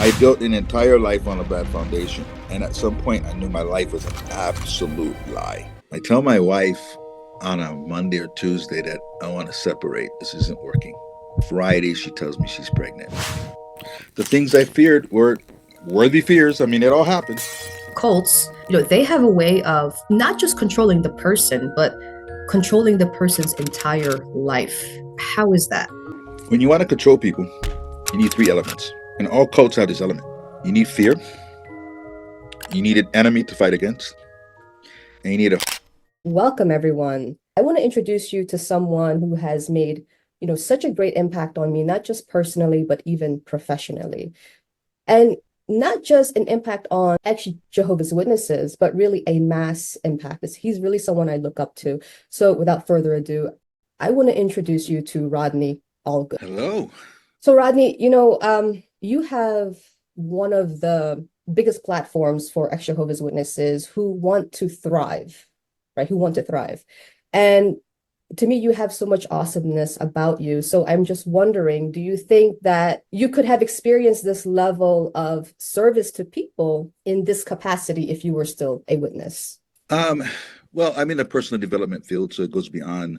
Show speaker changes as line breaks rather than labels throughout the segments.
I built an entire life on a bad foundation. And at some point, I knew my life was an absolute lie. I tell my wife on a Monday or Tuesday that I want to separate. This isn't working. Friday, she tells me she's pregnant. The things I feared were worthy fears. I mean, it all happens.
Cults, they have a way of not just controlling the person, but controlling the person's entire life. How is that?
When you want to control people, you need three elements. And all cults have this element. You need fear, you need an enemy to fight against, and you need a.
Welcome, everyone. I want to introduce you to someone who has made, such a great impact on me, not just personally, but even professionally. And not just an impact on ex-Jehovah's Witnesses, but really a mass impact. He's really someone I look up to. So without further ado, I want to introduce you to Rodney Allgood.
Hello.
So Rodney, you have one of the biggest platforms for ex-Jehovah's Witnesses who want to thrive, right? Who want to thrive. And to me, you have so much awesomeness about you. So I'm just wondering, do you think that you could have experienced this level of service to people in this capacity if you were still a witness?
Well, I'm in the personal development field, so it goes beyond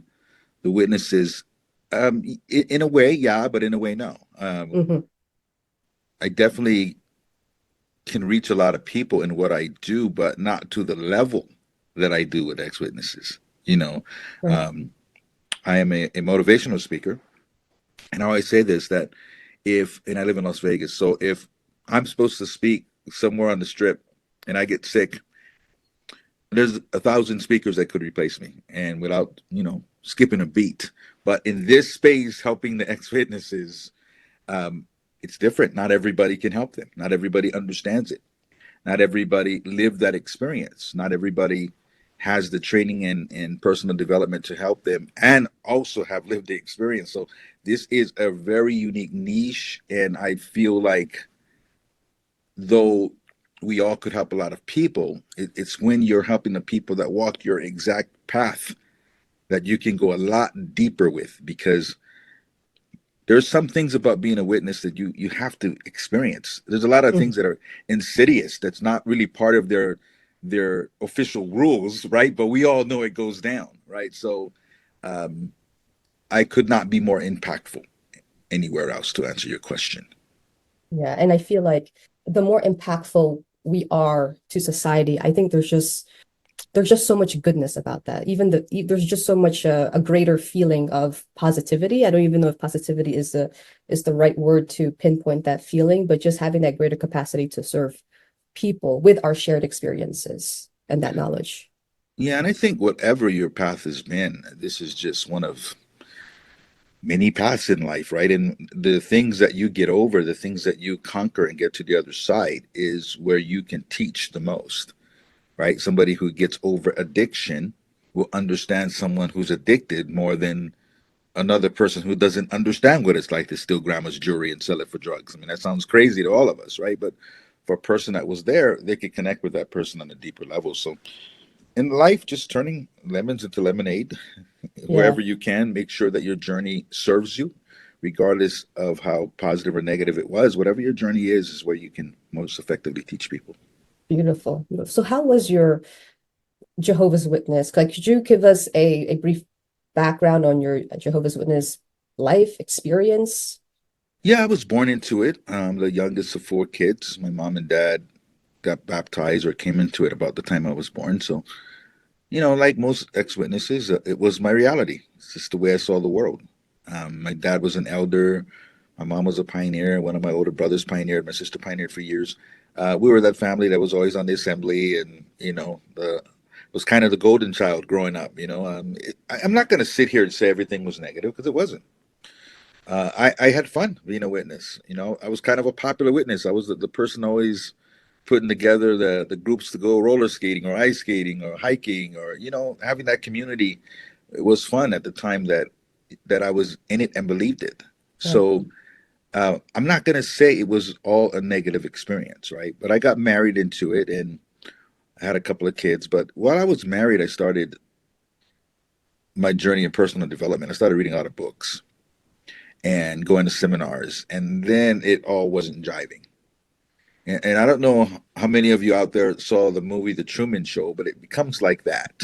the witnesses. In a way, yeah, but in a way, no.
Mm-hmm.
I definitely can reach a lot of people in what I do, but not to the level that I do with ex-witnesses. You know,
Right.
um, I am a motivational speaker, and I always say this that and I live in Las Vegas, so if I'm supposed to speak somewhere on the strip and I get sick, there's 1,000 speakers that could replace me, and without skipping a beat. But in this space, helping the ex-witnesses, um, it's different. Not everybody can help them. Not everybody understands it. Not everybody lived that experience. Not everybody has the training and personal development to help them and also have lived the experience. So this is a very unique niche. And I feel like though we all could help a lot of people, it's when you're helping the people that walk your exact path that you can go a lot deeper with, because there's some things about being a witness that you have to experience. There's a lot of things that are insidious that's not really part of their official rules, right? But we all know it goes down, right? So um, I could not be more impactful anywhere else to answer your question.
Yeah, and I feel like the more impactful we are to society, I think there's just so much goodness about that. There's just so much a greater feeling of positivity. I don't even know if positivity is the right word to pinpoint that feeling, but just having that greater capacity to serve people with our shared experiences and that knowledge.
Yeah, and I think whatever your path has been, this is just one of many paths in life, right? And the things that you get over, the things that you conquer and get to the other side is where you can teach the most, right? Somebody who gets over addiction will understand someone who's addicted more than another person who doesn't understand what it's like to steal grandma's jewelry and sell it for drugs. I mean, that sounds crazy to all of us, right? But for a person that was there, they could connect with that person on a deeper level. So in life, just turning lemons into lemonade,
Yeah.
wherever you can, make sure that your journey serves you, regardless of how positive or negative it was. Whatever your journey is where you can most effectively teach people.
Beautiful. So how was your Jehovah's Witness? Like, could you give us a brief background on your Jehovah's Witness life experience?
Yeah, I was born into it. The youngest of four kids. My mom and dad got baptized or came into it about the time I was born. So, like most ex witnesses, it was my reality. It's just the way I saw the world. My dad was an elder. My mom was a pioneer. One of my older brothers pioneered. My sister pioneered for years. We were that family that was always on the assembly, and the was kind of the golden child growing up. I'm not going to sit here and say everything was negative because it wasn't. I had fun being a witness. I was kind of a popular witness. I was the person always putting together the groups to go roller skating or ice skating or hiking, or having that community. It was fun at the time that I was in it and believed it.
Right.
So I'm not going to say it was all a negative experience, right? But I got married into it and I had a couple of kids. But while I was married, I started my journey in personal development. I started reading a lot of books and going to seminars, and then it all wasn't jiving. And I don't know how many of you out there saw the movie The Truman Show, but it becomes like that.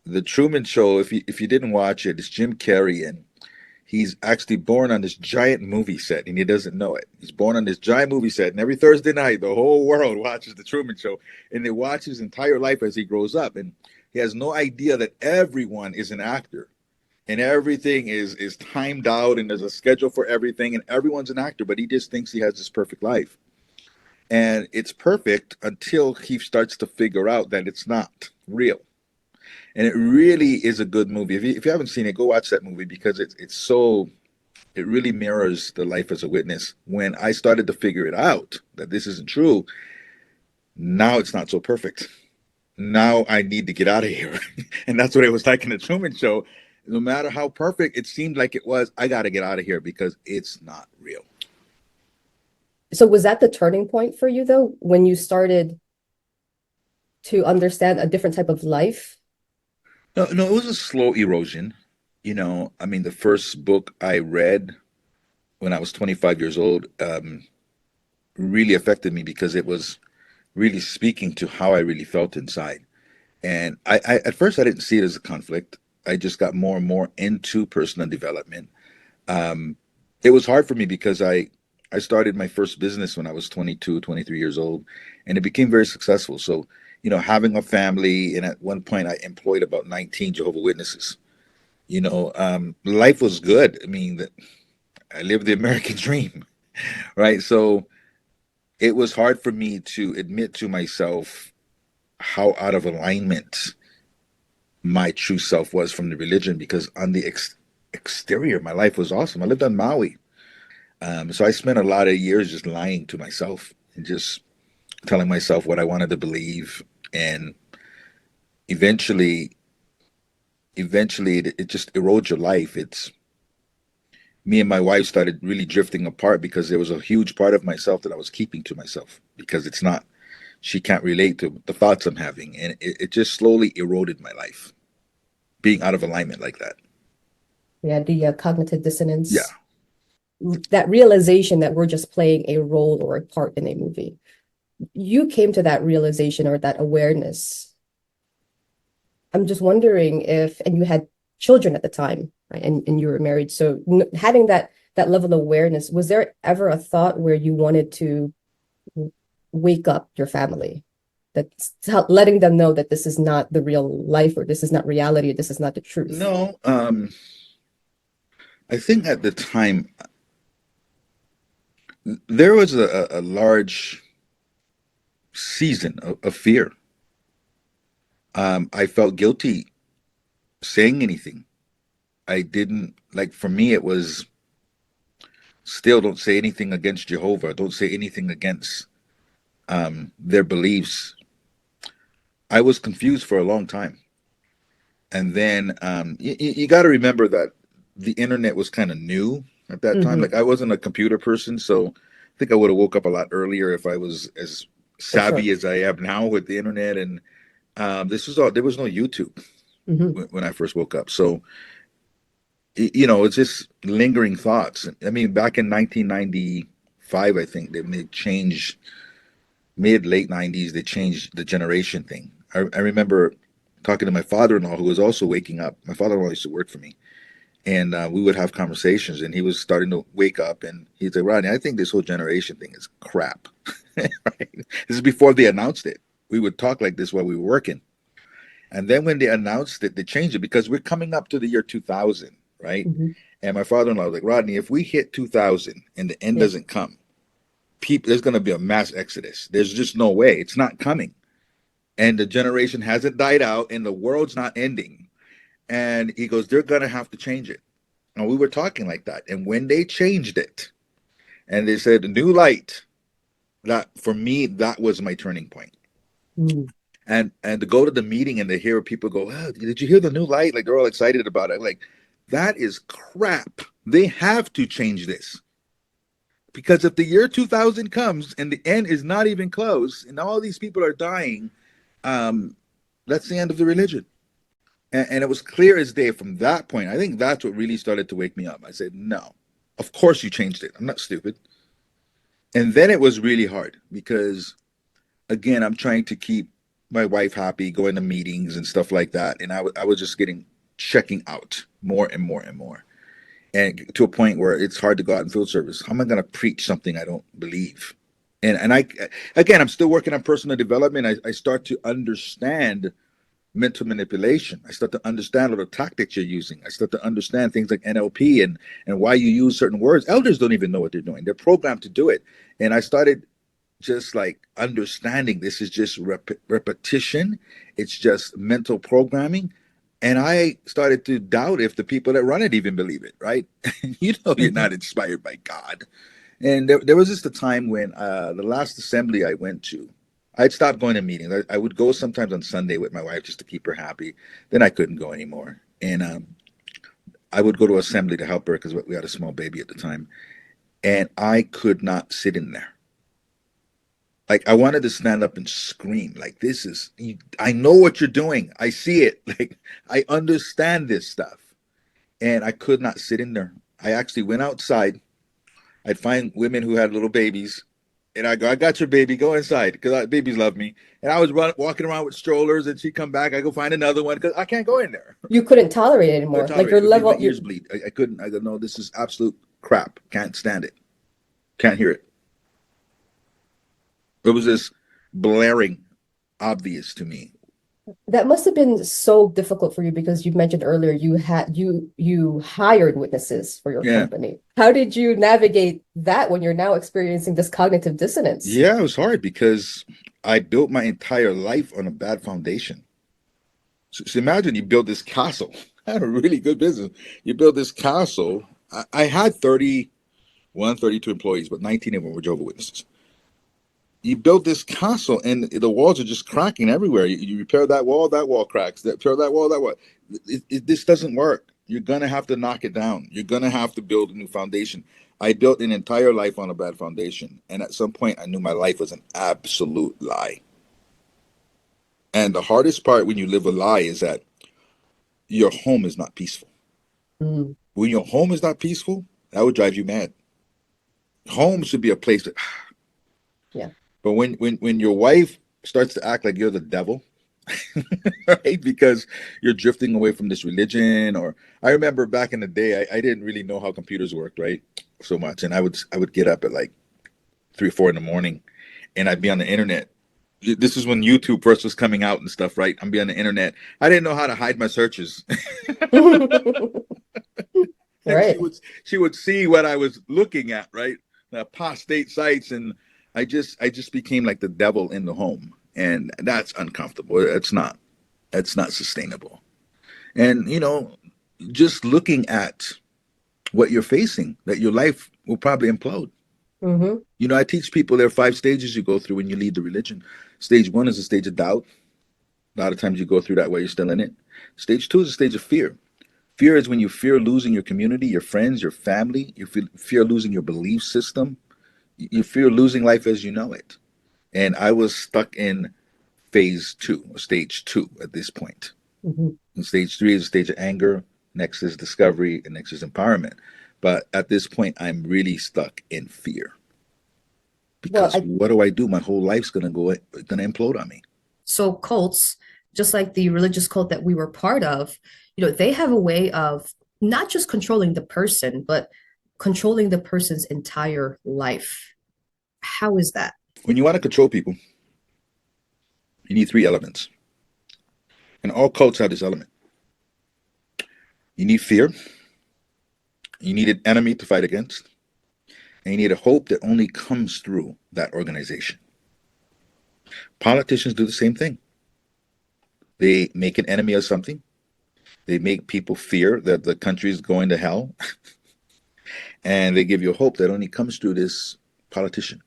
The Truman Show, if you didn't watch it, it's Jim Carrey, and he's actually born on this giant movie set and he doesn't know it. He's born on this giant movie set, and every Thursday night, the whole world watches The Truman Show, and they watch his entire life as he grows up. And he has no idea that everyone is an actor and everything is timed out and there's a schedule for everything and everyone's an actor, but he just thinks he has this perfect life. And it's perfect until he starts to figure out that it's not real. And it really is a good movie. If you haven't seen it, go watch that movie because it's so it really mirrors the life as a witness. When I started to figure it out that this isn't true, now it's not so perfect. Now I need to get out of here. And that's what it was like in the Truman Show. No matter how perfect it seemed like it was, I got to get out of here because it's not real.
So was that the turning point for you though, when you started to understand a different type of life?
No, no, it was a slow erosion. I mean, the first book I read when I was 25 years old really affected me because it was really speaking to how I really felt inside. And I at first I didn't see it as a conflict. I just got more and more into personal development. Um, it was hard for me because I started my first business when I was 22, 23 years old, and it became very successful. So, having a family, and at one point I employed about 19 Jehovah Witnesses. Life was good. I mean, I lived the American dream, right? So it was hard for me to admit to myself how out of alignment my true self was from the religion because on the exterior, my life was awesome. I lived on Maui. So I spent a lot of years just lying to myself and just telling myself what I wanted to believe. And eventually, it just erodes your life. It's me and my wife started really drifting apart because there was a huge part of myself that I was keeping to myself because it's not, she can't relate to the thoughts I'm having. And it just slowly eroded my life, being out of alignment like that.
Yeah, the cognitive
Yeah.
dissonance, that realization that we're just playing a role or a part in a movie. You came to that realization or that awareness. I'm just wondering if, and you had children at the time, right? And you were married. So having that level of awareness, was there ever a thought where you wanted to wake up your family? That's letting them know that this is not the real life, or this is not reality, or this is not the truth.
No, I think at the time there was a large season of fear. I felt guilty saying anything. I didn't like. For me, it was still don't say anything against Jehovah. Don't say anything against their beliefs. I was confused for a long time, and then you got to remember that the internet was kind of new at that time.
Mm-hmm.
Like I wasn't a computer person, so I think I would have woke up a lot earlier if I was as
For sure.
savvy as I am now with the internet. And this was all. There was no YouTube
Mm-hmm.
when I first woke up, so it's just lingering thoughts. I mean, back in 1995, I think they changed mid late 90s. They changed the generation thing. I remember talking to my father-in-law, who was also waking up. My father-in-law used to work for me, and we would have conversations. And he was starting to wake up, and he'd say, "Rodney, I think this whole generation thing is crap." Right? This is before they announced it. We would talk like this while we were working. And then when they announced it, they changed it because we're coming up to the year 2000, right?
Mm-hmm.
And my father-in-law was like, Rodney, if we hit 2000 and the end
Yeah.
doesn't come, there's going to be a mass exodus. There's just no way. It's not coming. And the generation hasn't died out and the world's not ending. And he goes, they're going to have to change it. And we were talking like that. And when they changed it and they said, new light, that for me, that was my turning point.
Mm.
And to go to the meeting and to hear people go, oh, did you hear the new light? Like they're all excited about it. Like, that is crap. They have to change this. Because if the year 2000 comes and the end is not even close and all these people are dying, um, that's the end of the religion. And it was clear as day from that point. I think that's what really started to wake me up. I said, no, of course you changed it. I'm not stupid. And then it was really hard because, again, I'm trying to keep my wife happy, going to meetings and stuff like that. And I was just getting checking out more and more and more. And to a point where it's hard to go out in field service. How am I going to preach something I don't believe? And I, again, I'm still working on personal development. I start to understand mental manipulation. I start to understand all the tactics you're using. I start to understand things like NLP and why you use certain words. Elders don't even know what they're doing. They're programmed to do it. And I started just like understanding this is just repetition. It's just mental programming. And I started to doubt if the people that run it even believe it, right? You know, you're
Hmm.
not inspired by God. And there was just a time when the last assembly I went to, I'd stopped going to meetings. I would go sometimes on Sunday with my wife just to keep her happy. Then I couldn't go anymore. And I would go to assembly to help her because we had a small baby at the time. And I could not sit in there. Like I wanted to stand up and scream. Like this is, I know what you're doing. I see it. Like I understand this stuff. And I could not sit in there. I actually went outside. I'd find women who had little babies, and I go, "I got your baby. Go inside," because babies love me. And I was walking around with strollers, and she'd come back. I go find another one because I can't go in there.
You couldn't tolerate it
Couldn't
anymore. Like
tolerate
your
it. It would make my
level,
ears bleed. I couldn't. I go, no, this is absolute crap. Can't stand it. Can't hear it. It was just blaring obvious to me.
that must have been so difficult for you because you mentioned earlier you hired witnesses for your
Yeah.
company. How did you navigate that when you're now experiencing this cognitive dissonance?
Yeah, it was hard because I built my entire life on a bad foundation. So imagine you build this castle. I had a really good business. You build this castle. I had 31, 32 employees, but 19 of them were Jehovah Witnesses. You build this castle, and the walls are just cracking everywhere. You repair that wall cracks. Repair that wall, that wall. This doesn't work. You're gonna have to knock it down. You're gonna have to build a new foundation. I built an entire life on a bad foundation, and at some point, I knew my life was an absolute lie. And the hardest part when you live a lie is that your home is not peaceful.
Mm,
When your home is not peaceful, that would drive you mad. Home should be a place that,
yeah.
but when your wife starts to act like you're the devil, right? Because you're drifting away from this religion, or I remember back in the day, I didn't really know how computers worked, right? So much, and I would get up at like 3 or 4 in the morning, and I'd be on the internet. This is when YouTube first was coming out and stuff, right? I'm be on the internet. I didn't know how to hide my searches. And she
Right.
would she would see what I was looking at, right? The apostate sites, and I just became like the devil in the home, and that's uncomfortable. That's not sustainable. And just looking at what you're facing, that your life will probably implode.
Hmm.
I teach people there are 5 stages you go through when you leave the religion. Stage 1 is a stage of doubt. A lot of times you go through that while you're still in it. Stage 2 is a stage of fear. Fear is when you fear losing your community, your friends, your family. You fear losing your belief system. You fear losing life as you know it. And I was stuck in phase 2, or stage 2 at this point.
Hmm.
And stage 3 is a stage of anger. Next is discovery, and next is empowerment. But at this point, I'm really stuck in fear
Well,
because what do I do? My whole life's gonna implode on me.
so cults, just like the religious cult that we were part of, they have a way of not just controlling the person, but controlling the person's entire life. How is that?
When you want to control people, you need 3 elements, and all cults have this element. You need fear. You need an enemy to fight against, and you need a hope that only comes through that organization. Politicians do the same thing. They make an enemy of something. They make people fear that the country is going to hell, and they give you a hope that only comes through this politician.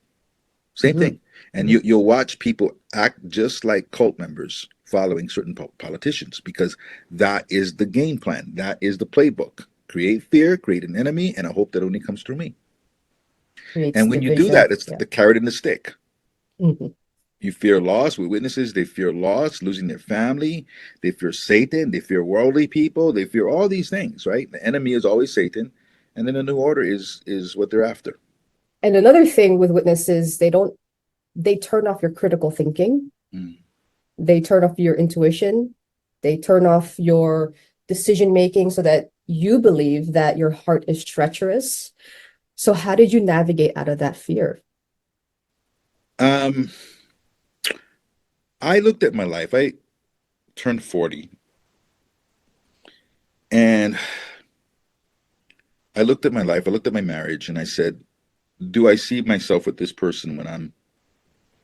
Same
Hmm.
thing. And you'll watch people act just like cult members following certain politicians because that is the game plan. That is the playbook. Create fear, create an enemy, and a hope that only comes through me.
Creates
And when you do that,
division.
it's
Yeah.
the carrot and the stick.
Hmm.
You fear loss with witnesses. They fear loss, losing their family. They fear Satan. They fear worldly people. They fear all these things, right? The enemy is always Satan, and then the new order is what they're after.
And another thing with witnesses, they turn off your critical thinking.
Mm.
They turn off your intuition. They turn off your decision making so that you believe that your heart is treacherous. So how did you navigate out of that fear?
Um, I looked at my life. I turned 40, and I looked at my life. I looked at my marriage, and I said, do I see myself with this person when I'm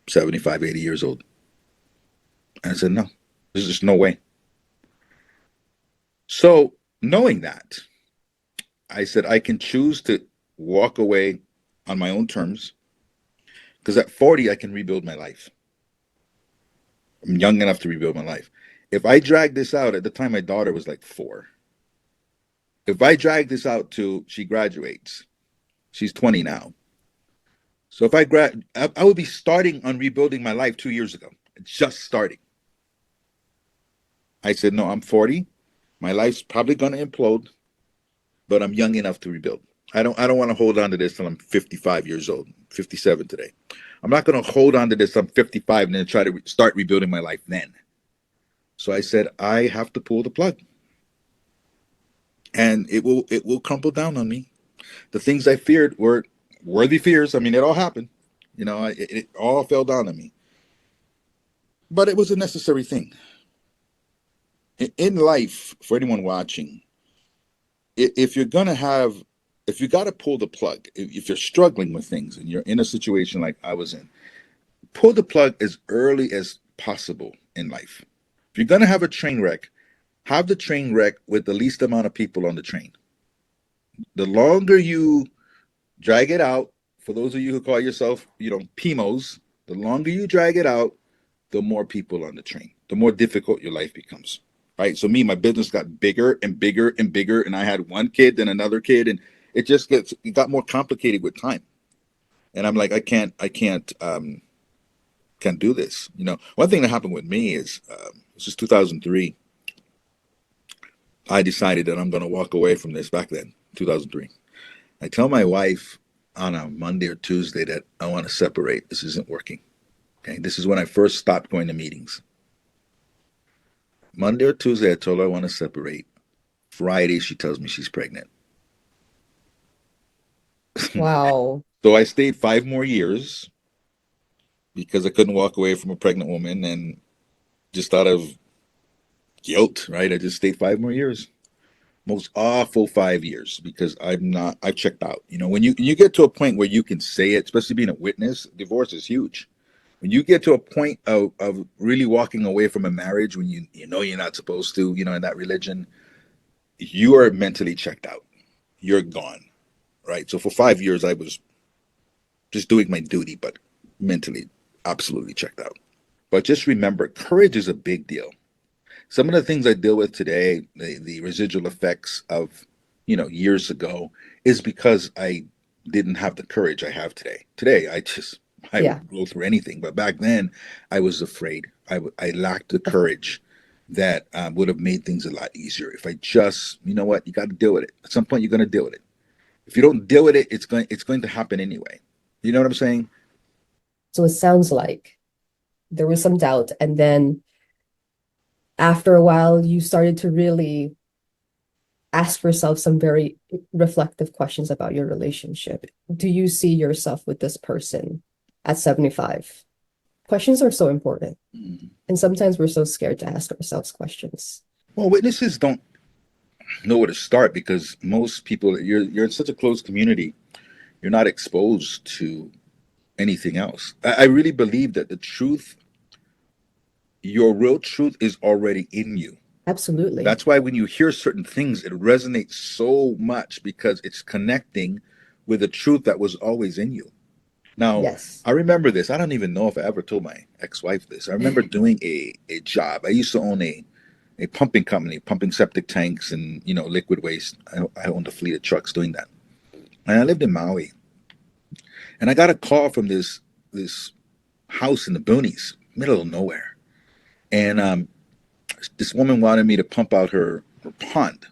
75, 80 years old? And I said, no, there's just no way. So, knowing that, I said, I can choose to walk away on my own terms because at 40, I can rebuild my life. I'm young enough to rebuild my life. If I drag this out, at the time my daughter was like 4. If I drag this out till she graduates, she's 20 now. So if I would be starting on rebuilding my life 2 years ago, just starting. I said, no, I'm 40. My life's probably going to implode, but I'm young enough to rebuild. I don't want to hold on to this till I'm 55 years old, 57 today. I'm not going to hold on to this till I'm 55 and then try to start rebuilding my life then. So I said, I have to pull the plug, and it will crumble down on me. The things I feared were worthy fears. I mean, it all happened. It all fell down on me. But it was a necessary thing. In life, for anyone watching, if you're going to have, if you got to pull the plug, if you're struggling with things and you're in a situation like I was in, pull the plug as early as possible in life. If you're going to have a train wreck, have the train wreck with the least amount of people on the train. The longer you drag it out, for those of you who call yourself, PMOs, the longer you drag it out, the more people on the train, the more difficult your life becomes. Right. So my business got bigger and bigger and bigger, and I had one kid, then another kid, and it got more complicated with time. And I'm like, can't do this. One thing that happened with me is this is 2003. I decided that I'm going to walk away from this back then, 2003. I tell my wife on a Monday or Tuesday that I want to separate. This isn't working. Okay. This is when I first stopped going to meetings. Monday or Tuesday, I told her I want to separate. Friday, she tells me she's pregnant.
Wow.
So I stayed 5 more years because I couldn't walk away from a pregnant woman, and just out of guilt, right? I just stayed 5 more years. Most awful 5 years because I've checked out. When you get to a point where you can say it, especially being a witness, divorce is huge. When you get to a point of really walking away from a marriage when you know you're not supposed to, in that religion, you are mentally checked out. You're gone, right? So for 5 years, I was just doing my duty, but mentally absolutely checked out. But just remember, courage is a big deal. Some of the things I deal with today, the residual effects of, years ago, is because I didn't have the courage I have today. Today, I
Yeah.
would go through anything. But back then, I was afraid. I lacked the courage that would have made things a lot easier. If I just, you know what, you got to deal with it. At some point, you're going to deal with it. If you don't deal with it, it's going to happen anyway. You know what I'm saying?
So it sounds like there was some doubt. And then after a while, you started to really ask yourself some very reflective questions about your relationship. Do you see yourself with this person at 75? Questions are so important.
Mhm.
And sometimes we're so scared to ask ourselves questions.
Well, witnesses don't know where to start because most people, you're in such a close community, you're not exposed to anything else. I really believe that the truth, your real truth, is already in you.
Absolutely.
That's why when you hear certain things, it resonates so much because it's connecting with the truth that was always in you. Now,
Yes.
I remember this. I don't even know if I ever told my ex-wife this. I remember doing a job. I used to own a pumping company, pumping septic tanks and liquid waste. I owned a fleet of trucks doing that, and I lived in Maui. And I got a call from this house in the boonies, middle of nowhere, and this woman wanted me to pump out her pond.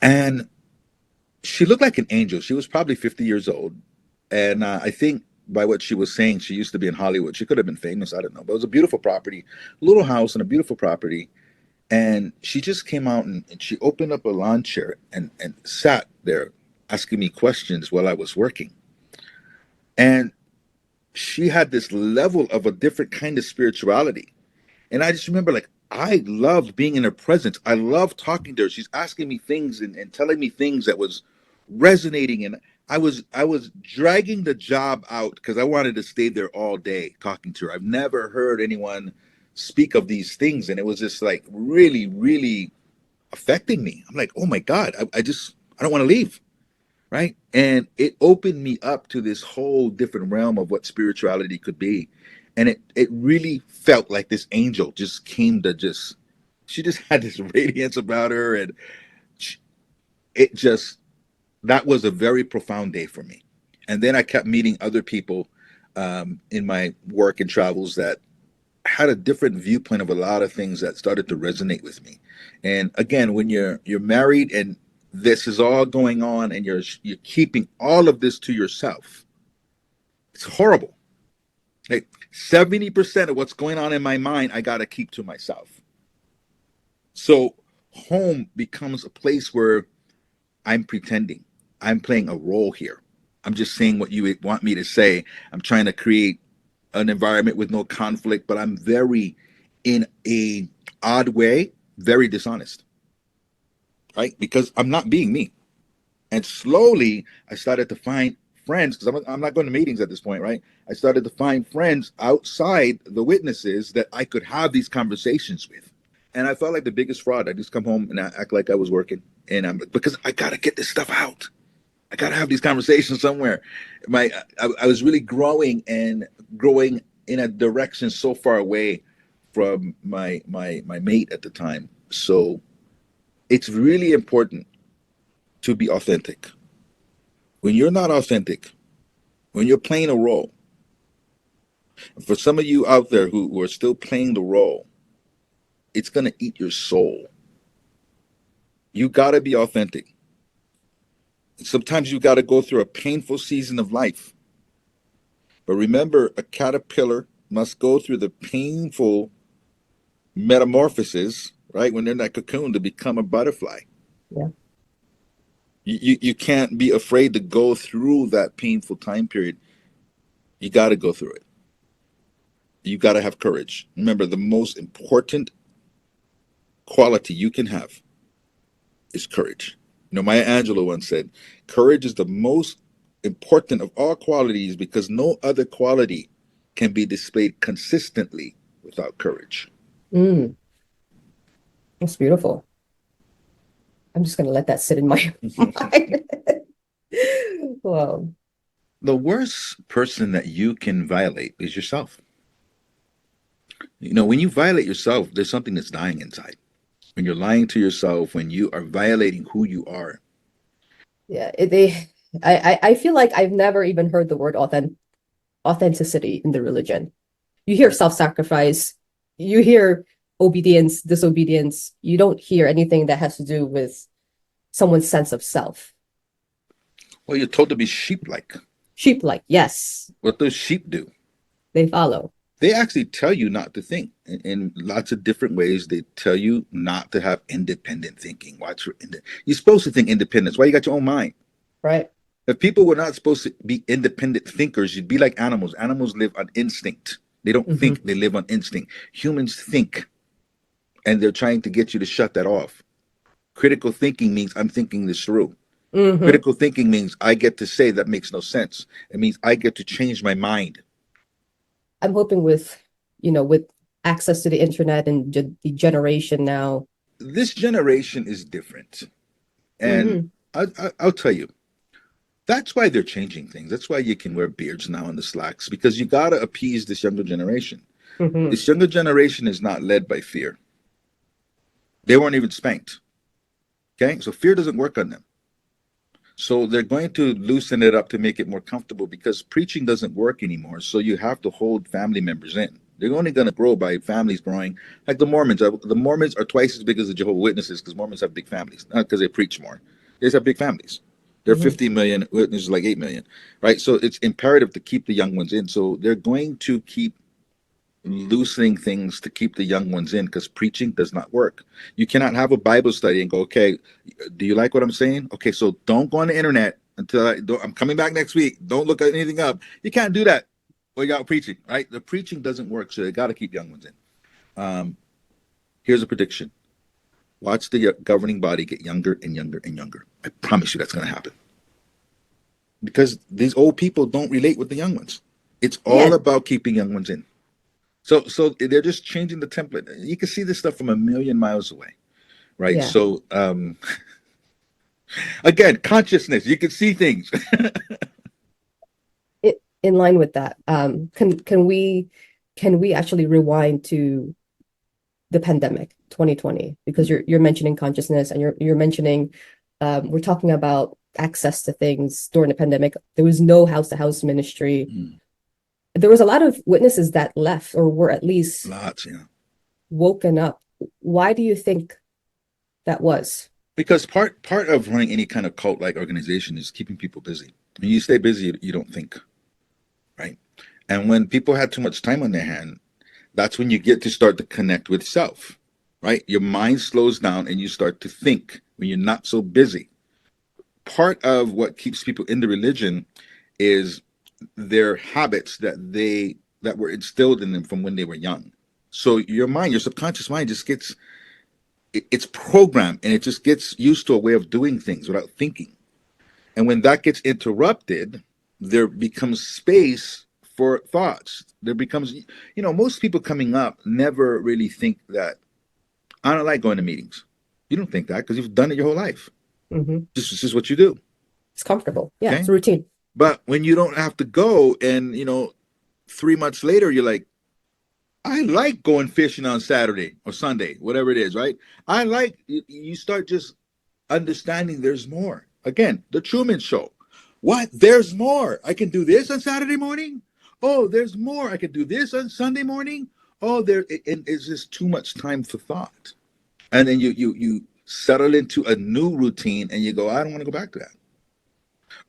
And She looked like an angel. She was probably 50 years old. And I think by what she was saying, she used to be in Hollywood. She could have been famous. I don't know. But it was a beautiful property, a little house and a beautiful property. And she just came out and she opened up a lawn chair and sat there asking me questions while I was working. And she had this level of a different kind of spirituality. And I just remember, like, I loved being in her presence. I loved talking to her. She's asking me things and telling me things that was resonating. And I was dragging the job out because I wanted to stay there all day talking to her. I've never heard anyone speak of these things. And it was just like really, really affecting me. I'm like, oh my God, I don't want to leave. Right. And it opened me up to this whole different realm of what spirituality could be. And it really felt like this angel just came to just, she just had this radiance about her. And it just, that was a very profound day for me. And then I kept meeting other people in my work and travels that had a different viewpoint of a lot of things that started to resonate with me. And again, when you're married and this is all going on and you're keeping all of this to yourself, it's horrible. Like 70% of what's going on in my mind, I got to keep to myself. So home becomes a place where I'm pretending. I'm playing a role here. I'm just saying what you want me to say. I'm trying to create an environment with no conflict, but I'm very, in a odd way, very dishonest, right? Because I'm not being me. And slowly, I started to find friends because I'm not going to meetings at this point, right? I started to find friends outside the witnesses that I could have these conversations with. And I felt like the biggest fraud. I just come home and I act like I was working, and I'm because I gotta get this stuff out. I gotta have these conversations somewhere. I was really growing in a direction so far away from my mate at the time. So it's really important to be authentic. When you're not authentic, when you're playing a role, for some of you out there who are still playing the role, it's gonna eat your soul. You gotta be authentic. Sometimes you gotta go through a painful season of life. But remember, a caterpillar must go through the painful metamorphosis, right, when they're in that cocoon to become a butterfly.
Yeah.
You can't be afraid to go through that painful time period. You got to go through it. You got to have courage. Remember, the most important quality you can have is courage. You know, Maya Angelou once said, courage is the most important of all qualities because no other quality can be displayed consistently without courage.
Mm, that's beautiful. I'm just gonna let that sit in my mind. Wow.
The worst person that you can violate is yourself. You know, when you violate yourself, there's something that's dying inside. When you're lying to yourself, when you are violating who you are.
Yeah, I feel like I've never even heard the word authenticity in the religion. You hear self-sacrifice, you hear obedience, disobedience. You don't hear anything that has to do with someone's sense of self.
Well, you're told to be sheep-like.
Sheep-like, yes,
What those sheep do,
they follow.
they actually tell you not to think in lots of different ways. They tell you not to have independent thinking. You're supposed to think independence. Why you got your own mind?
Right?
If people were not supposed to be independent thinkers, you'd be like animals. Animals live on instinct. They don't
Hmm.
think, they live on instinct. Humans think, and they're trying to get you to shut that off. Critical thinking means I'm thinking this through.
Hmm.
Critical thinking means I get to say that makes no sense. It means I get to change my mind.
I'm hoping with access to the internet and the generation now.
This generation is different. And
Hmm.
I'll tell you, that's why they're changing things. That's why you can wear beards now in the slacks, because you got to appease this younger generation.
Hmm.
This younger generation is not led by fear. They weren't even spanked. Okay? So fear doesn't work on them. So they're going to loosen it up to make it more comfortable because preaching doesn't work anymore. So you have to hold family members in. They're only going to grow by families growing. Like the Mormons. The Mormons are twice as big as the Jehovah Witnesses because Mormons have big families, not because they preach more. They just have big families. There are 50 million, there's like 8 million, right? So it's imperative to keep the young ones in. So they're going to keep loosening things to keep the young ones in because preaching does not work. You cannot have a Bible study and go, okay, do you like what I'm saying? Okay, so don't go on the internet until I'm coming back next week. Don't look at anything up. You can't do that without preaching, right? The preaching doesn't work, so they got to keep young ones in. Here's a prediction. Watch the governing body get younger and younger and younger. I promise you that's going to happen. Because these old people don't relate with the young ones. It's all
Yeah.
about keeping young ones in. So they're just changing the template. You can see this stuff from a million miles away, right?
Yeah.
So again, consciousness. You can see things.
In line with that, can we actually rewind to the pandemic 2020, because you're mentioning consciousness, and you're mentioning we're talking about access to things during the pandemic. There was no house-to-house ministry. There was a lot of witnesses that left, or were at least
Lots, yeah.
woken up. Why do you think that was?
Because part of running any kind of cult-like organization is keeping people busy. When you stay busy, you don't think, right? And when people had too much time on their hand, that's when you get to start to connect with self, right? Your mind slows down and you start to think when you're not so busy. Part of what keeps people in the religion is their habits that were instilled in them from when they were young. So your mind, your subconscious mind just gets it's programmed and it just gets used to a way of doing things without thinking. And when that gets interrupted, there becomes space for thoughts. There becomes, most people coming up never really think that I don't like going to meetings. You don't think that because you've done it your whole life. This is what you do.
It's comfortable. Yeah,
Okay.
it's a routine.
But when you don't have to go and, 3 months later, you're like, I like going fishing on Saturday or Sunday, whatever it is, right? You start just understanding there's more. Again, the Truman Show. What? There's more. I can do this on Saturday morning. Oh, there's more. I can do this on Sunday morning. Oh, it's just too much time for thought. And then you settle into a new routine and you go, I don't want to go back to that.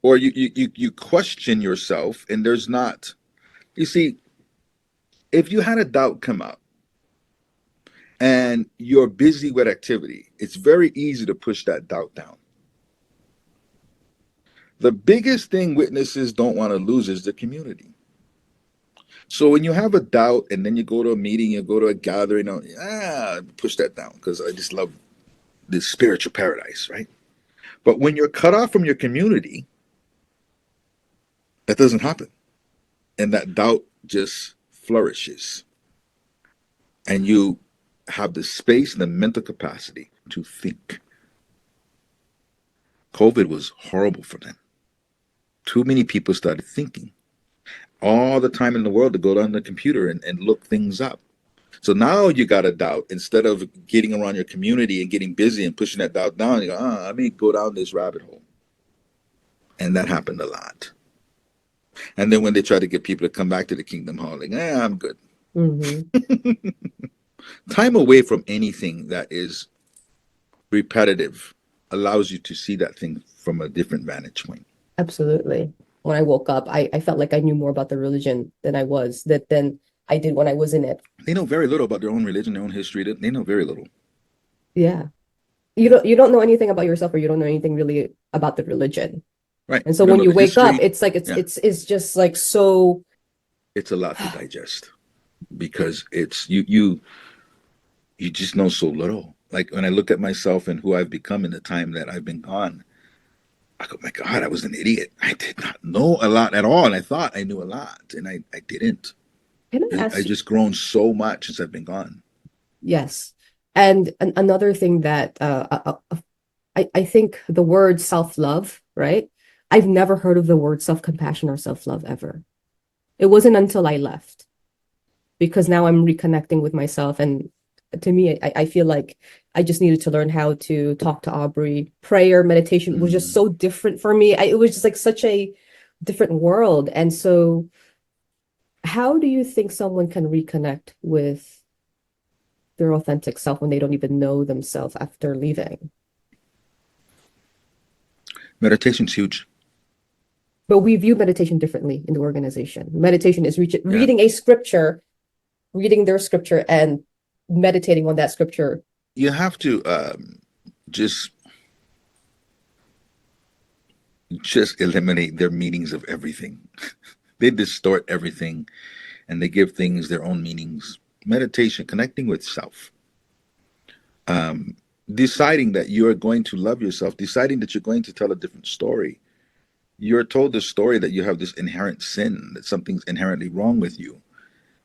Or you question yourself and there's not. You see, if you had a doubt come up and you're busy with activity, it's very easy to push that doubt down. The biggest thing witnesses don't want to lose is the community. So when you have a doubt and then you go to a meeting, you go to a gathering, push that down because I just love this spiritual paradise, right? But when you're cut off from your community, that doesn't happen. And that doubt just flourishes. And you have the space and the mental capacity to think. COVID was horrible for them. Too many people started thinking all the time in the world to go down the computer and look things up. So now you got a doubt. Instead of getting around your community and getting busy and pushing that doubt down, you go, let me go down this rabbit hole. And that happened a lot. And then when they try to get people to come back to the kingdom hall, like, I'm good. Time away from anything that is repetitive allows you to see that thing from a different vantage point.
Absolutely. When I woke up, I felt like I knew more about the religion than I did when I was in it.
They know very little about their own religion, their own history. They know very little.
Yeah. You don't know anything about yourself, or you don't know anything really about the religion.
Right.
And so
You don't
when
know
you
the
wake up,
history.
it's like
Yeah.
it's just like so
It's a lot to digest because it's you just know so little. Like when I look at myself and who I've become in the time that I've been gone, I go, my God, I was an idiot. I did not know a lot at all. And I thought I knew a lot, and I didn't.
can I
I
ask you?
just grown so much since I've been gone.
Yes. And another thing that I think the word self-love, right? I've never heard of the word self-compassion or self-love ever. It wasn't until I left, because now I'm reconnecting with myself. And to me, I feel like I just needed to learn how to talk to Aubrey. Prayer, meditation was just so different for me. It was just like such a different world. And so, how do you think someone can reconnect with their authentic self when they don't even know themselves after leaving?
Meditation's huge.
But we view meditation differently in the organization. Meditation is
Yeah.
reading a scripture, reading their scripture and meditating on that scripture.
You have to just eliminate their meanings of everything. They distort everything and they give things their own meanings. Meditation, connecting with self, deciding that you're going to love yourself, deciding that you're going to tell a different story. You're told the story that you have this inherent sin, that something's inherently wrong with you,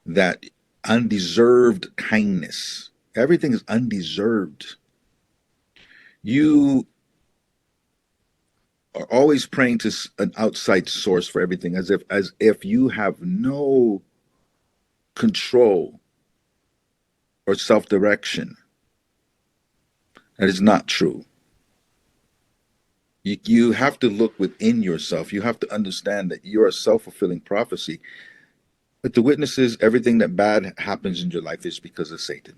that undeserved kindness, everything is undeserved. You are always praying to an outside source for everything, as if you have no control or self-direction. That is not true. You have to look within yourself. You have to understand that you're a self-fulfilling prophecy. But the witnesses, everything that bad happens in your life is because of Satan.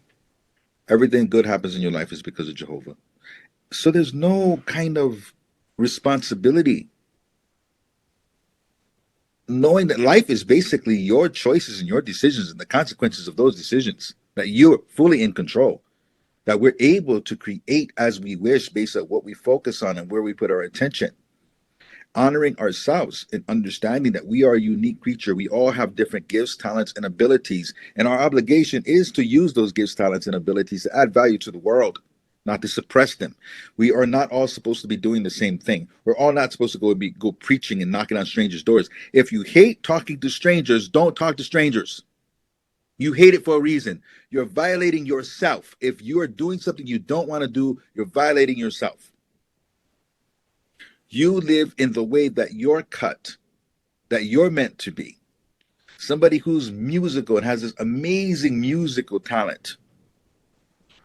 Everything good happens in your life is because of Jehovah. So there's no kind of responsibility. Knowing that life is basically your choices and your decisions and the consequences of those decisions, that you're fully in control, that we're able to create as we wish based on what we focus on and where we put our attention. Honoring ourselves and understanding that we are a unique creature. We all have different gifts, talents, and abilities. And our obligation is to use those gifts, talents, and abilities to add value to the world, not to suppress them. We are not all supposed to be doing the same thing. We're all not supposed to go preaching and knocking on strangers' doors. If you hate talking to strangers, don't talk to strangers. You hate it for a reason. You're violating yourself. If you are doing something you don't want to do, you're violating yourself. You live in the way that you're cut, that you're meant to be. Somebody who's musical and has this amazing musical talent,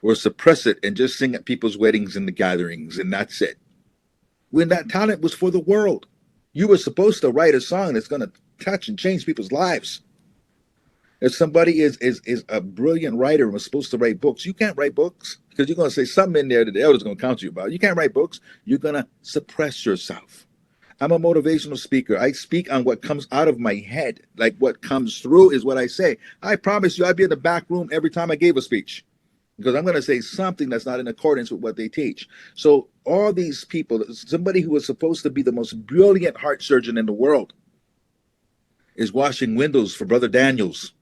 or suppress it and just sing at people's weddings and the gatherings, and that's it. When that talent was for the world. You were supposed to write a song that's going to touch and change people's lives. If somebody is a brilliant writer and was supposed to write books, you can't write books because you're going to say something in there that the elders are going to counsel you about. You can't write books. You're going to suppress yourself. I'm a motivational speaker. I speak on what comes out of my head. Like what comes through is what I say. I promise you I'd be in the back room every time I gave a speech because I'm going to say something that's not in accordance with what they teach. So all these people, somebody who was supposed to be the most brilliant heart surgeon in the world is washing windows for Brother Daniels.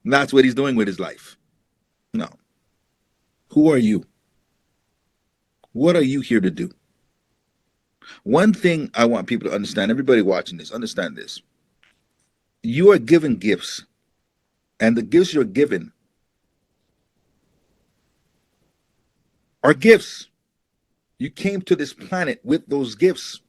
And that's what he's doing with his life. No. Who are you? What are you here to do? One thing I want people to understand, everybody watching this, understand this. You are given gifts, and the gifts you're given are gifts. You came to this planet with those gifts.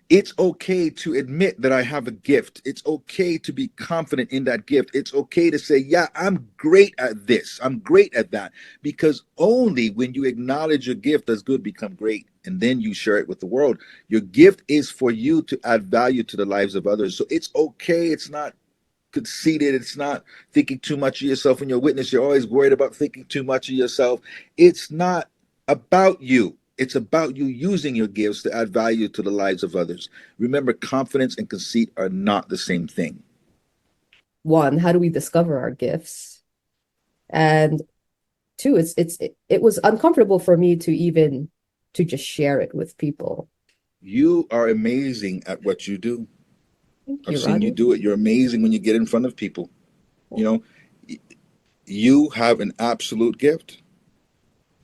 It's okay to admit that I have a gift. It's okay to be confident in that gift. It's okay to say, yeah, I'm great at this. I'm great at that. Because only when you acknowledge your gift does good become great. And then you share it with the world. Your gift is for you to add value to the lives of others. So it's okay. It's not conceited. It's not thinking too much of yourself in your witness. You're always worried about thinking too much of yourself. It's not about you. It's about you using your gifts to add value to the lives of others. Remember, confidence and conceit are not the same thing.
One, how do we discover our gifts? And two, it was uncomfortable for me to just share it with people.
You are amazing at what you do.
Thank
I've
you,
seen you
Rodney.
do it. You're amazing when you get in front of people. You know, you have an absolute gift.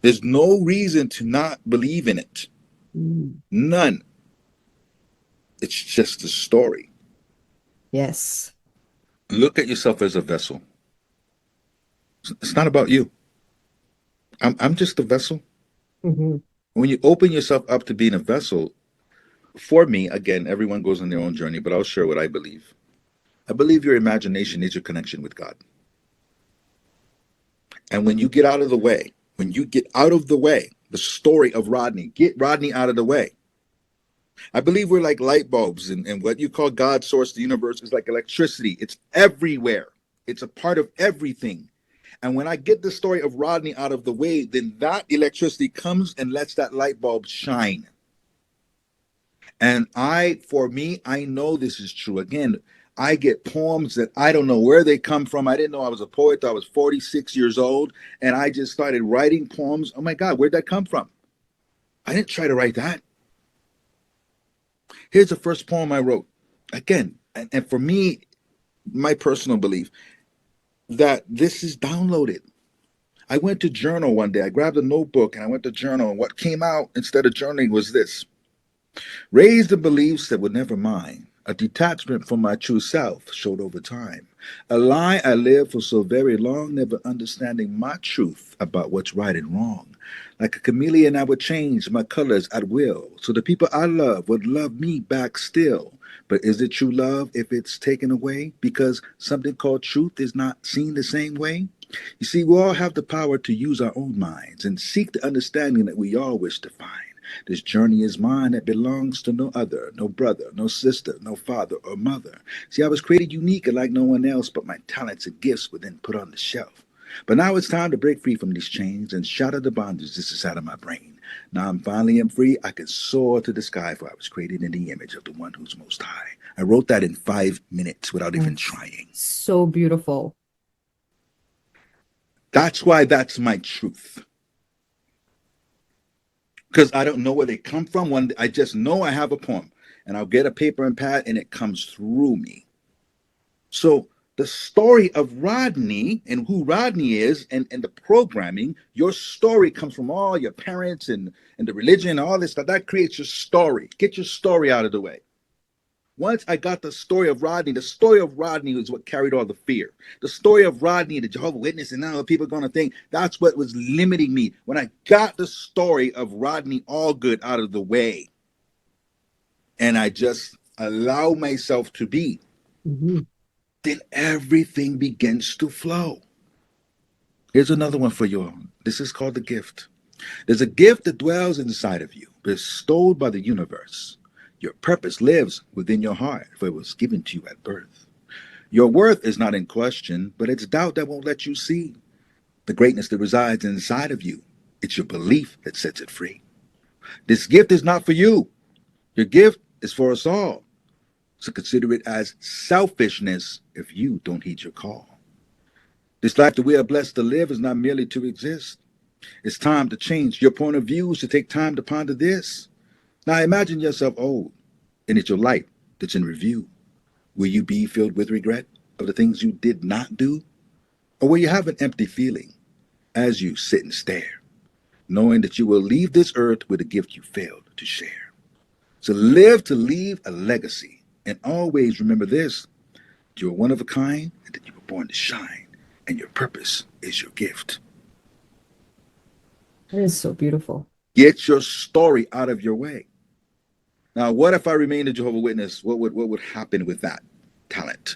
There's no reason to not believe in it. None. It's just a story.
Yes.
Look at yourself as a vessel. It's not about you. I'm just a vessel.
Mhm.
When you open yourself up to being a vessel, for me, again, everyone goes on their own journey, but I'll share what I believe. I believe your imagination is your connection with God. And when you get out of the way, when you get out of the way, the story of Rodney, get Rodney out of the way. I believe we're like light bulbs, and what you call God's source, the universe, is like electricity. It's everywhere. It's a part of everything. And when I get the story of Rodney out of the way, then that electricity comes and lets that light bulb shine. And for me, I know this is true. Again, I get poems that I don't know where they come from. I didn't know I was a poet till I was 46 years old. And I just started writing poems. Oh my God, where'd that come from? I didn't try to write that. Here's the first poem I wrote. Again, and for me, my personal belief that this is downloaded. I went to journal one day. I grabbed a notebook and I went to journal. And what came out instead of journaling was this: raised in beliefs that were never mine. A detachment from my true self showed over time. A lie I lived for so very long, never understanding my truth about what's right and wrong. Like a chameleon, I would change my colors at will, so the people I love would love me back still. But is it true love if it's taken away? Because something called truth is not seen the same way? You see, we all have the power to use our own minds and seek the understanding that we all wish to find. This journey is mine that belongs to no other, no brother, no sister, no father or mother. See, I was created unique and like no one else, but my talents and gifts were then put on the shelf. But now it's time to break free from these chains and shatter the bondage this is out of my brain. Now I'm finally am free. I can soar to the sky, for I was created in the image of the one who's most high. I wrote that in 5 minutes without even trying.
So beautiful.
That's why that's my truth. Because I don't know where they come from. I just know I have a poem, and I'll get a paper and pad, and it comes through me. So the story of Rodney and who Rodney is, and the programming, your story comes from all your parents and the religion and all this stuff. That creates your story. Get your story out of the way. Once I got the story of Rodney was what carried all the fear. The story of Rodney, the Jehovah Witness, and now people are going to think that's what was limiting me. When I got the story of Rodney Allgood out of the way, and I just allow myself to be, then everything begins to flow. Here's another one for you. This is called the gift. There's a gift that dwells inside of you, bestowed by the universe. Your purpose lives within your heart, for it was given to you at birth. Your worth is not in question, but it's doubt that won't let you see the greatness that resides inside of you. It's your belief that sets it free. This gift is not for you. Your gift is for us all. So consider it as selfishness if you don't heed your call. This life that we are blessed to live is not merely to exist. It's time to change your point of view, to take time to ponder this. Now imagine yourself old, and it's your life that's in review. Will you be filled with regret of the things you did not do? Or will you have an empty feeling as you sit and stare, knowing that you will leave this earth with a gift you failed to share? So live to leave a legacy, and always remember this: you're one of a kind, and that you were born to shine, and your purpose is your gift.
That is so beautiful.
Get your story out of your way. Now, what if I remained a Jehovah Witness? What would happen with that talent?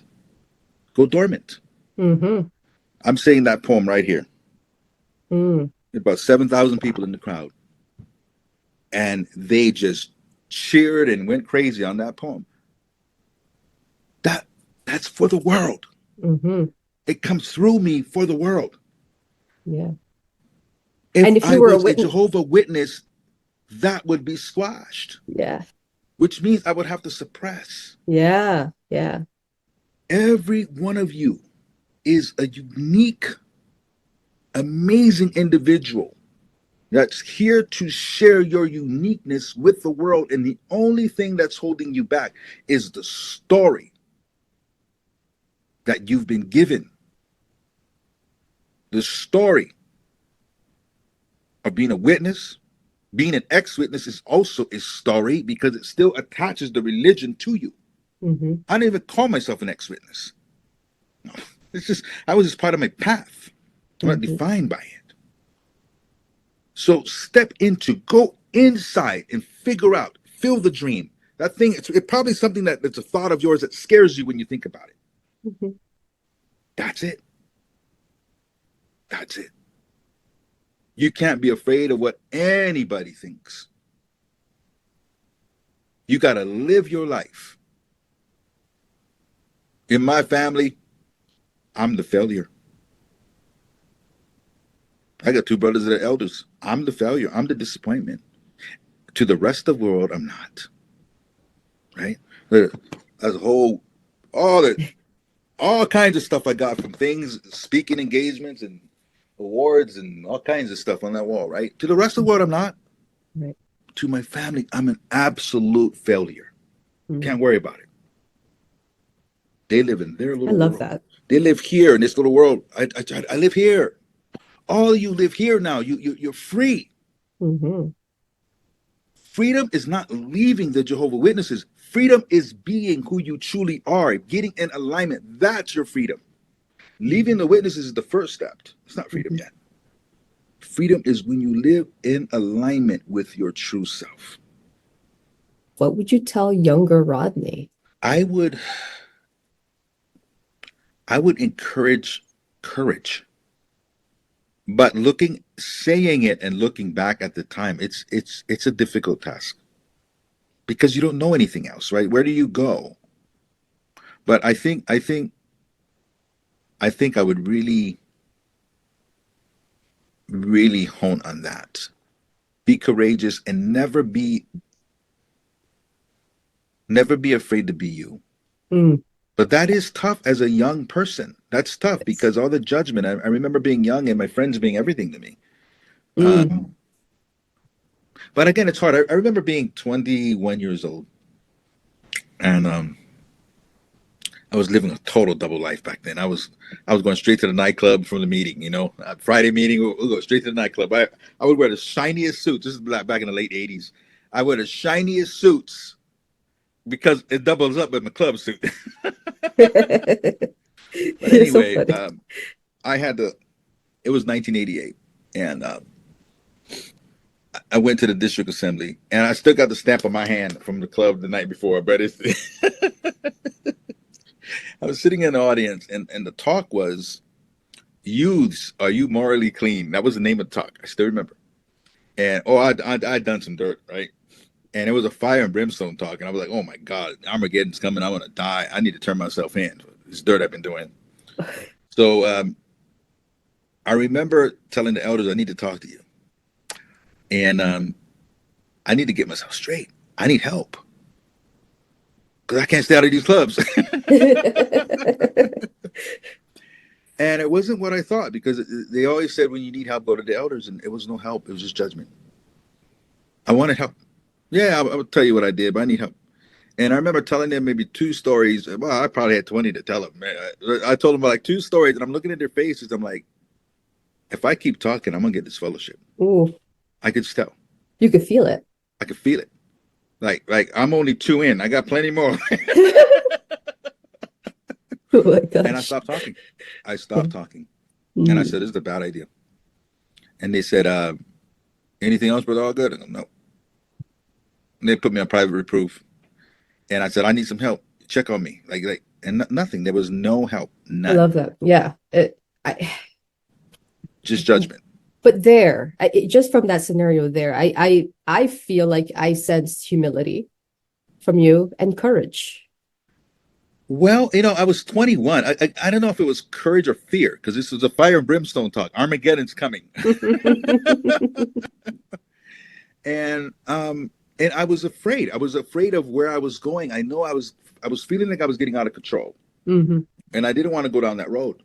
Go dormant.
Mm-hmm.
I'm saying that poem right here.
Mm.
About 7,000 people in the crowd, and they just cheered and went crazy on that poem. That's for the world.
Mm-hmm.
It comes through me for the world.
Yeah.
If
And if
I
you were a
was a
witness,
Jehovah Witness, that would be squashed,
yeah,
which means I would have to suppress.
yeah, yeah.
Every one of you is a unique, amazing individual that's here to share your uniqueness with the world. And the only thing that's holding you back is the story that you've been given. The story of being a witness, being an ex-witness is also a story because it still attaches the religion to you.
Mm-hmm.
I don't even call myself an ex-witness. No, it's just I was just part of my path. I'm not
Mm-hmm.
defined by it. So go inside and figure out, feel the dream. That thing, it's probably something that's a thought of yours that scares you when you think about it.
Mm-hmm.
That's it. That's it. You can't be afraid of what anybody thinks. You got to live your life. In my family, I'm the failure. I got two brothers that are elders. I'm the failure. I'm the disappointment. To the rest of the world, I'm not. Right? As a whole, all the all kinds of stuff I got from things, speaking engagements and awards and all kinds of stuff on that wall, right? To the rest of the world, I'm not.
Right.
To my family, I'm an absolute failure.
Mm.
Can't worry about it. They live in their
I
little
love
world.
that.
They live here in this little world. I live here. All of you live here now. You're free.
Hmm.
Freedom is not leaving the Jehovah Witnesses. Freedom is being who you truly are, getting in alignment. That's your freedom. Leaving the witnesses is the first step. It's not freedom
Hmm.
yet. Freedom is when you live in alignment with your true self.
What would you tell younger Rodney?
I would I would encourage courage. But saying it and looking back at the time, it's a difficult task because you don't know anything else, right? Where do you go? But I think I would really hone on that. Be courageous and never be afraid to be you.
Mm,
But that is tough as a young person. That's tough
yes.
because all the judgment. I remember being young and my friends being everything to me.
Mm.
Um, but again, it's hard. I remember being 21 years old, and I was living a total double life back then. I was going straight to the nightclub from the meeting. Friday meeting, we'll go straight to the nightclub. I would wear the shiniest suits. This is back in the late '80s. I wear the shiniest suits because it doubles up with my club suit. But
You're so
anyway,
funny.
I had to. It was 1988, and I went to the district assembly, and I still got the stamp on my hand from the club the night before. But it's I was sitting in the audience, and the talk was, "Youths, are you morally clean?" That was the name of the talk. I still remember. And I'd done some dirt, right? And it was a fire and brimstone talk, and I was like, "Oh my God, Armageddon's coming! I'm gonna die. I need to turn myself in. This dirt I've been doing." So I remember telling the elders, "I need to talk to you, and I need to get myself straight. I need help because I can't stay out of these clubs." And it wasn't what I thought because they always said when you need help, go to the elders, and it was no help. It was just judgment. I wanted help. Yeah, I'll tell you what I did, but I need help. And I remember telling them maybe two stories. Well, I probably had 20 to tell them. Man, I told them like two stories, and I'm looking at their faces. I'm like, if I keep talking, I'm gonna get this fellowship.
Ooh,
I could just tell.
you could feel it.
I could feel it. Like I'm only two in. I got plenty more.
Oh my
And I
gosh.
stopped talking. I stopped talking, and I
Mm.
said, "This is a bad idea." And they said, "Anything else, brother? All good?" I go, "No." And they put me on private reproof, and I said, "I need some help. Check on me." And nothing. There was no help.
I
None.
love that. Yeah. I,
Just judgment.
but there, just from that scenario there, I feel like I sense humility from you and courage.
Well, I was 21. I don't know if it was courage or fear because this was a fire and brimstone talk. Armageddon's coming, and I was afraid. I was afraid of where I was going. I know I was feeling like I was getting out of control,
Hmm.
and I didn't want to go down that road.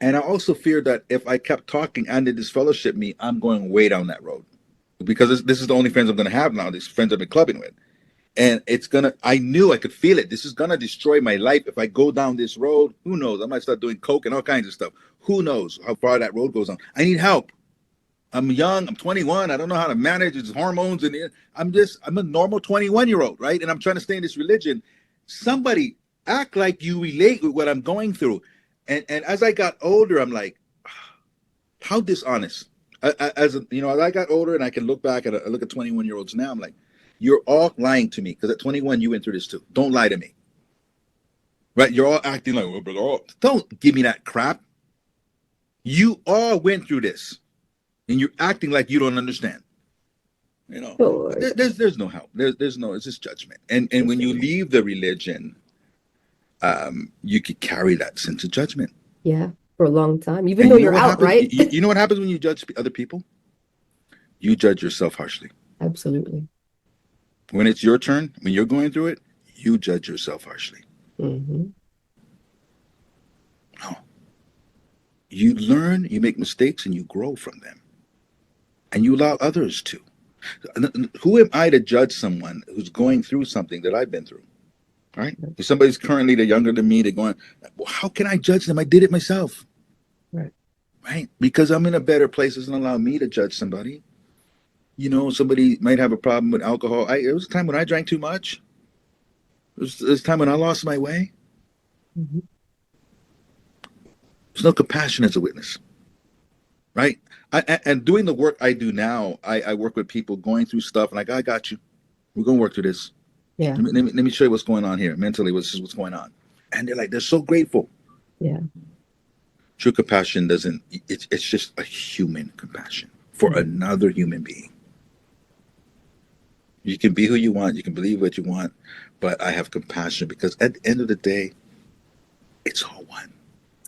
And I also feared that if I kept talking and did this fellowship me, I'm going way down that road because this is the only friends I'm going to have now. These friends I've been clubbing with. And I knew I could feel it. This is gonna destroy my life if I go down this road. Who knows? I might start doing coke and all kinds of stuff. Who knows how far that road goes on? I need help. I'm young. I'm 21. I don't know how to manage its hormones, and I'm a normal 21-year-old, right? And I'm trying to stay in this religion. Somebody act like you relate with what I'm going through. And as I got older, I'm like, how dishonest. As I got older and I can look back I look at 21-year-olds now, I'm like, you're all lying to me because at 21 you went through this too. Don't lie to me, right? You're all acting like, well, but don't give me that crap. You all went through this, and you're acting like you don't understand.
Oh my
There's no help. There's no. It's just judgment. And when you leave the religion, you could carry that sense of judgment.
Yeah. For a long time, even
And
though
you know
you're
what
out,
happens?
right?
You know what happens when you judge other people? You judge yourself harshly.
Absolutely.
When it's your turn, when you're going through it, you judge yourself harshly.
Hmm.
No. You learn, you make mistakes, and you grow from them. And you allow others to. Who am I to judge someone who's going through something that I've been through? Right? If somebody's currently they're younger than me, they're going, well, how can I judge them? I did it myself.
Right.
Right? Because I'm in a better place doesn't allow me to judge somebody. You know, somebody might have a problem with alcohol. It was a time when I drank too much. It was a time when I lost my way.
Hmm.
There's no compassion as a witness. Right? And doing the work I do now, I work with people going through stuff, and I got you. We're going to work through this.
Yeah.
Let me show you what's going on here mentally. What's going on, and they're so grateful.
Yeah.
True compassion doesn't. It's just a human compassion for
Mhm.
another human being. You can be who you want. You can believe what you want, but I have compassion because at the end of the day, it's all one.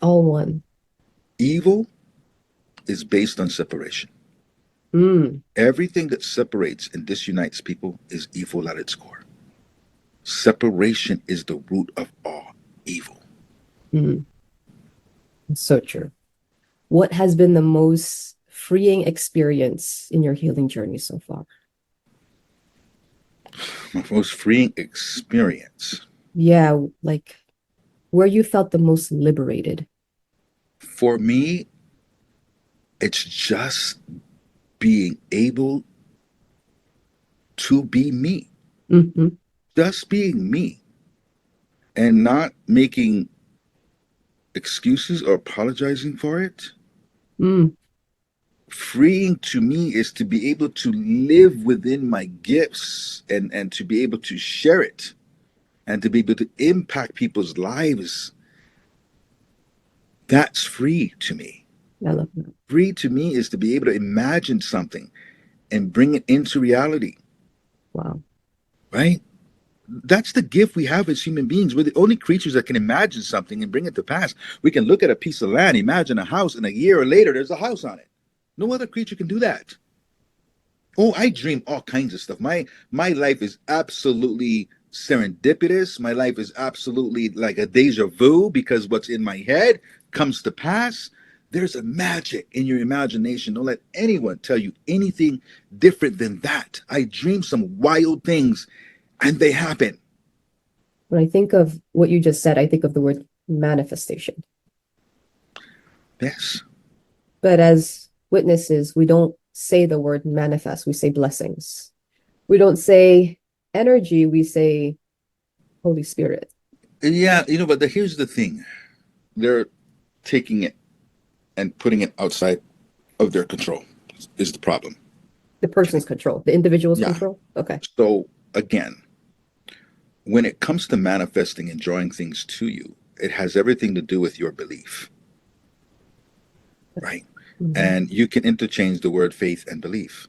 All one.
Evil is based on separation.
Mm.
Everything that separates and disunites people is evil at its core. Separation is the root of all evil.
Mm. It's so true. What has been the most freeing experience in your healing journey so far?
My most freeing experience.
Yeah, like where you felt the most liberated.
For me, it's just being able to be me,
Hmm.
just being me, and not making excuses or apologizing for it.
Mm.
Freeing to me is to be able to live within my gifts and to be able to share it and to be able to impact people's lives. That's free to me.
I love that.
Free to me is to be able to imagine something and bring it into reality,
Wow.
right? That's the gift we have as human beings. We're the only creatures that can imagine something and bring it to pass. We can look at a piece of land, imagine a house, and a year later, there's a house on it. No other creature can do that. Oh, I dream all kinds of stuff. My life is absolutely serendipitous. My life is absolutely like a deja vu because what's in my head comes to pass. There's a magic in your imagination. Don't let anyone tell you anything different than that. I dream some wild things and they happen.
When I think of what you just said, I think of the word manifestation.
Yes.
But as witnesses, we don't say the word manifest, we say blessings. We don't say energy, we say Holy Spirit.
Yeah, but here's the thing. They're taking it and putting it outside of their control is the problem.
The person's control, the individual's
Yeah.
control. Okay.
So again, when it comes to manifesting and drawing things to you, it has everything to do with your belief, right?
Mhm.
And you can interchange the word faith and belief.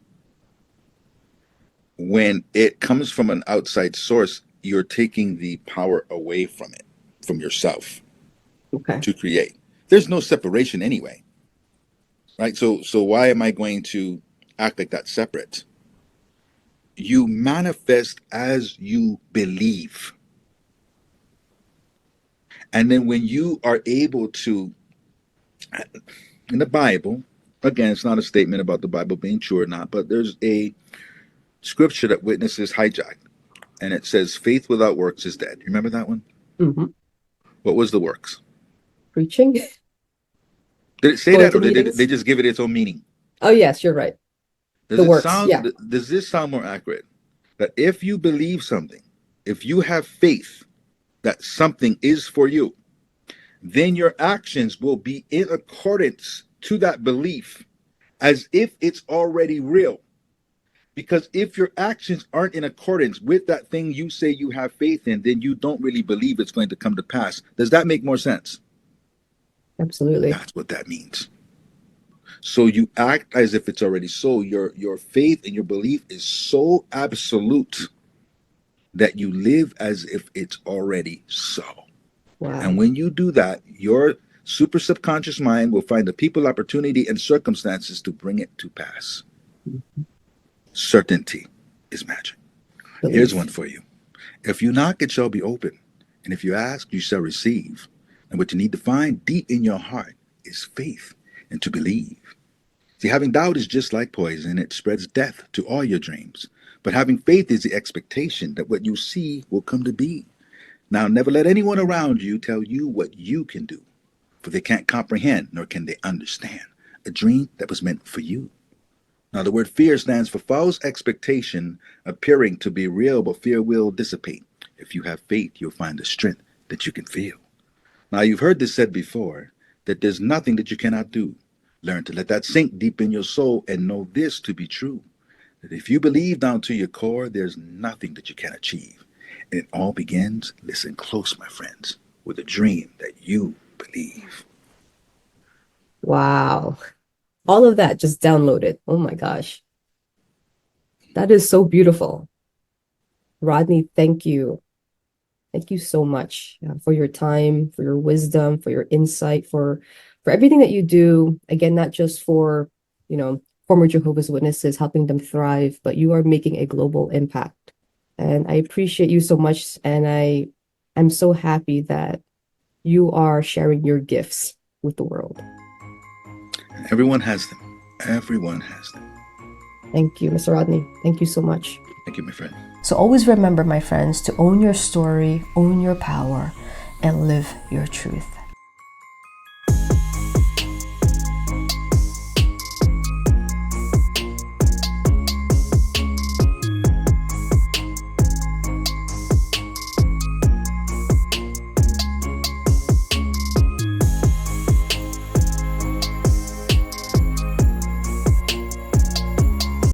When it comes from an outside source, you're taking the power away from it, from yourself
Okay.
to create. There's no separation anyway, right? So why am I going to act like that's separate? You manifest as you believe. And then when you are able to, in the Bible, again, it's not a statement about the Bible being true or not, but there's a scripture that witnesses hijacked, and it says, faith without works is dead. You remember that one?
Hmm.
What was the works?
Preaching,
Did it say
going
that,
to
or did
meetings.
they just give it its own meaning?
Oh, yes, you're right.
Does
The
it
works.
sound?
Yeah,
Does this sound more accurate? That if you believe something, if you have faith that something is for you, then your actions will be in accordance to that belief, as if it's already real. Because if your actions aren't in accordance with that thing you say you have faith in, then you don't really believe it's going to come to pass. Does that make more sense?
absolutely.
That's what that means. So you act as if it's already so. Your faith and your belief is so absolute that you live as if it's already so. And
Wow.
when you do that, your Super subconscious mind will find the people, opportunity, and circumstances to bring it to pass. Certainty is magic. Here's
Belief.
one for you. If you knock, it shall be open. And if you ask, you shall receive. And what you need to find deep in your heart is faith and to believe. See, having doubt is just like poison. It spreads death to all your dreams. But having faith is the expectation that what you see will come to be. Now, never let anyone around you tell you what you can do, for they can't comprehend nor can they understand a dream that was meant for you. Now, the word fear stands for false expectation appearing to be real, but fear will dissipate. If you have faith, you'll find the strength that you can feel. Now, you've heard this said before, that there's nothing that you cannot do. Learn to let that sink deep in your soul and know this to be true, that if you believe down to your core, there's nothing that you can't achieve. And it all begins, listen close, my friends, with a dream that you believe.
Wow. All of that just downloaded. Oh my gosh. That is so beautiful. Rodney, thank you. Thank you so much for your time, for your wisdom, for your insight, for everything that you do. Again, not just for, former Jehovah's Witnesses, helping them thrive, but you are making a global impact. And I appreciate you so much. And I'm so happy that you are sharing your gifts with the world.
Everyone has them. Everyone has them.
Thank you, Mr. Rodney. Thank you so much.
Thank you, my friend.
So always remember, my friends, to own your story, own your power, and live your truth.